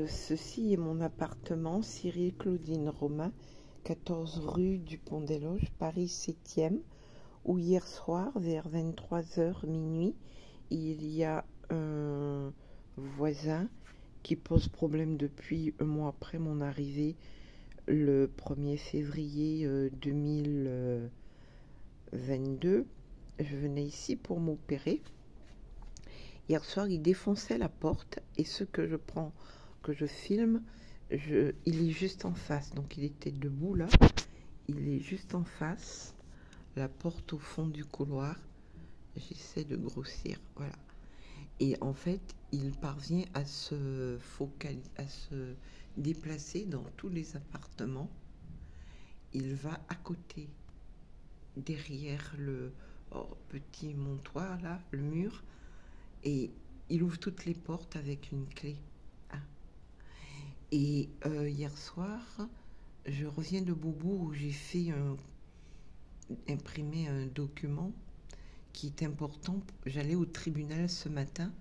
Ceci est mon appartement, Cyril Claudine Romain, 14 rue du Pont-des-Loges, Paris 7e, où hier soir, vers 23h minuit, il y a un voisin qui pose problème depuis un mois après mon arrivée, le 1er février 2022. Je venais ici pour m'opérer. Hier soir, il défonçait la porte et ce que je prends, que je filme, il est juste en face. Donc, il était debout là. Il est juste en face. La porte au fond du couloir. J'essaie de grossir. Voilà. Et en fait, il parvient à se déplacer dans tous les appartements. Il va à côté, derrière le petit montoir là, le mur. Et il ouvre toutes les portes avec une clé. Ah. Et hier soir, je reviens de Boubou où j'ai fait imprimer un document qui est important. J'allais au tribunal ce matin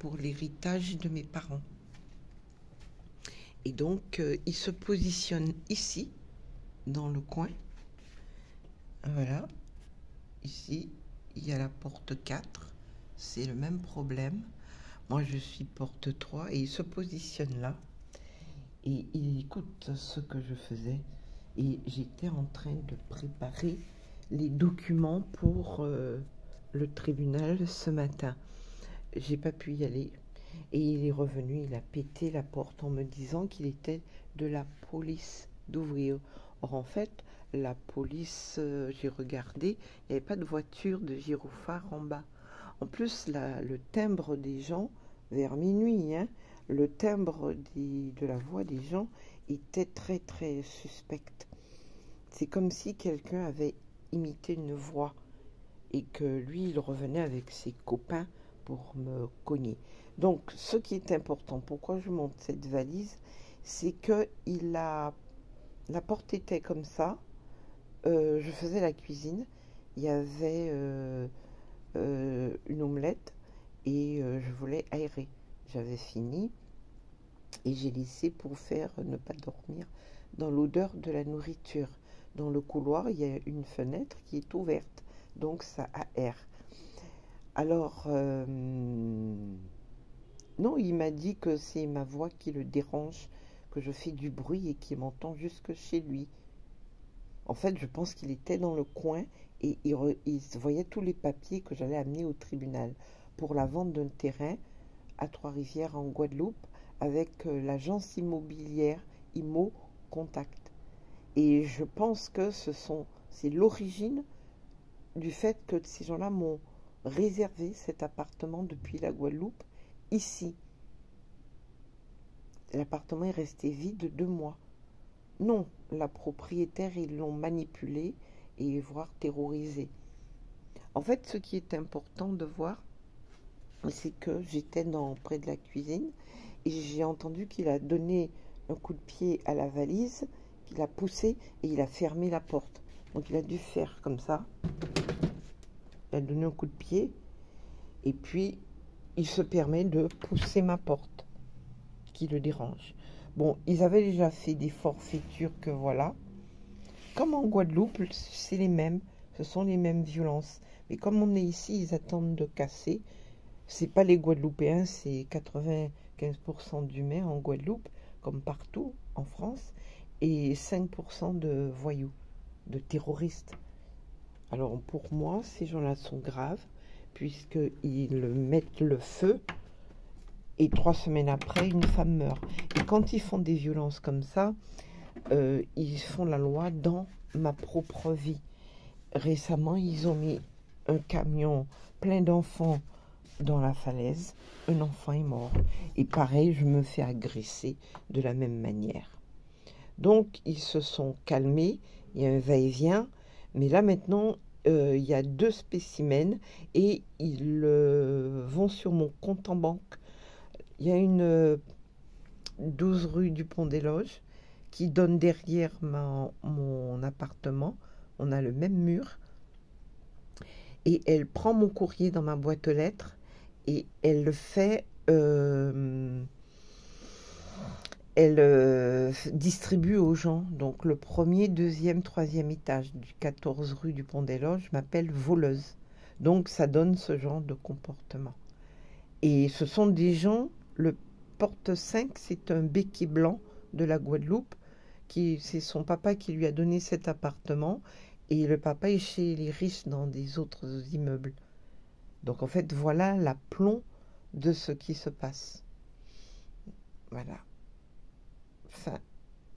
pour l'héritage de mes parents. Et donc, il se positionne ici, dans le coin. Voilà. Ici, il y a la porte 4. C'est le même problème. Moi, je suis porte 3 et il se positionne là. Et il écoute ce que je faisais. Et j'étais en train de préparer les documents pour le tribunal ce matin. J'ai pas pu y aller. Et il est revenu, il a pété la porte en me disant qu'il était de la police d'ouvrir. Or, en fait, la police, j'ai regardé, il n'y avait pas de voiture de gyrophare en bas. En plus, le timbre des gens, vers minuit, hein, le timbre de la voix des gens était très, très suspect. C'est comme si quelqu'un avait imité une voix et que lui, il revenait avec ses copains pour me cogner. Donc, ce qui est important, pourquoi je monte cette valise, c'est que la porte était comme ça. Je faisais la cuisine. Il y avait une omelette et je voulais aérer. J'avais fini et j'ai laissé pour faire ne pas dormir dans l'odeur de la nourriture. Dans le couloir, il y a une fenêtre qui est ouverte, donc ça aère. Alors, non, il m'a dit que c'est ma voix qui le dérange, que je fais du bruit et qu'il m'entend jusque chez lui. En fait, je pense qu'il était dans le coin et il voyait tous les papiers que j'allais amener au tribunal pour la vente d'un terrain à Trois-Rivières en Guadeloupe avec l'agence immobilière Immo Contact. Et je pense que c'est l'origine du fait que ces gens-là m'ont réservé cet appartement depuis la Guadeloupe ici. L'appartement est resté vide 2 mois. Non, la propriétaire, ils l'ont manipulé et voire terrorisé. En fait, ce qui est important de voir, c'est que j'étais près de la cuisine et j'ai entendu qu'il a donné un coup de pied à la valise, qu'il a poussé et il a fermé la porte. Donc il a dû faire comme ça. Il a donné un coup de pied et puis il se permet de pousser ma porte qui le dérange. Bon, ils avaient déjà fait des forfaitures que voilà. Comme en Guadeloupe, c'est les mêmes. Ce sont les mêmes violences. Mais comme on est ici, ils attendent de casser. C'est pas les Guadeloupéens, c'est 95% d'humains en Guadeloupe, comme partout en France, et 5% de voyous, de terroristes. Alors pour moi, ces gens-là sont graves, puisqu'ils mettent le feu. Et 3 semaines après, une femme meurt. Et quand ils font des violences comme ça, ils font la loi dans ma propre vie. Récemment, ils ont mis un camion plein d'enfants dans la falaise. Un enfant est mort. Et pareil, je me fais agresser de la même manière. Donc, ils se sont calmés. Il y a un va-et-vient. Mais là, maintenant, il y a 2 spécimens et ils vont sur mon compte en banque. Il y a une 12 rue du Pont-des-Loges qui donne derrière mon appartement. On a le même mur. Et elle prend mon courrier dans ma boîte aux lettres et elle le fait elle distribue aux gens. Donc le premier, deuxième, troisième étage du 14 rue du Pont des Loges m'appelle voleuse. Donc ça donne ce genre de comportement. Et ce sont des gens, le porte 5, c'est un béquet blanc de la Guadeloupe, c'est son papa qui lui a donné cet appartement, et le papa est chez les riches dans des autres immeubles. Donc en fait, voilà l'aplomb de ce qui se passe. Voilà. Fin.